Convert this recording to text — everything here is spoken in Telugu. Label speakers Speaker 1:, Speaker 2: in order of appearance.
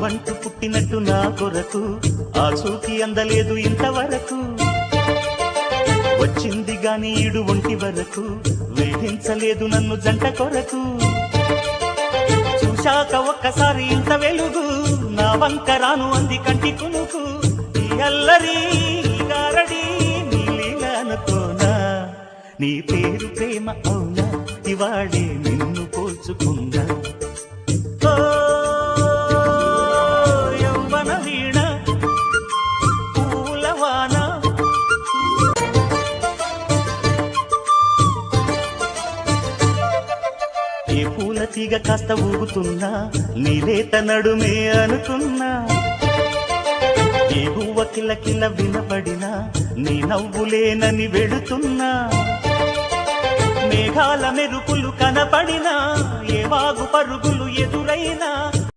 Speaker 1: నువ్వంటూ పుట్టినట్టు నా కొరకు ఆ చూకి అందలేదు ఇంతవరకు. వచ్చింది గాని ఈడు ఒంటి వరకు వేధించలేదు నన్ను జంట కొరకు. చూశాక ఒక్కసారి ఇంత వెలుగు నా వంక రాను అంది కంటి కునుకు. ఈ అల్లరి గారడి నీ లీలనుకోనా, నీ పేరు ప్రేమ అవునా, ఇవాడే నిన్ను పోల్చుకున్నా. ఓ యవ్వన వీణ పూలవాన, ఏ పూల తీగ కాస్త ఊగుతున్నా నీలేత నడుమే అనుకున్నా. ఏ గువ్వ కిల్ల కిల్ల వినపడినా నీ నవ్వులేనని వెళుతున్నా. మేఘాల మెరుపులు కనపడినా ఏ వాగు పరుగులు ఎదురైనా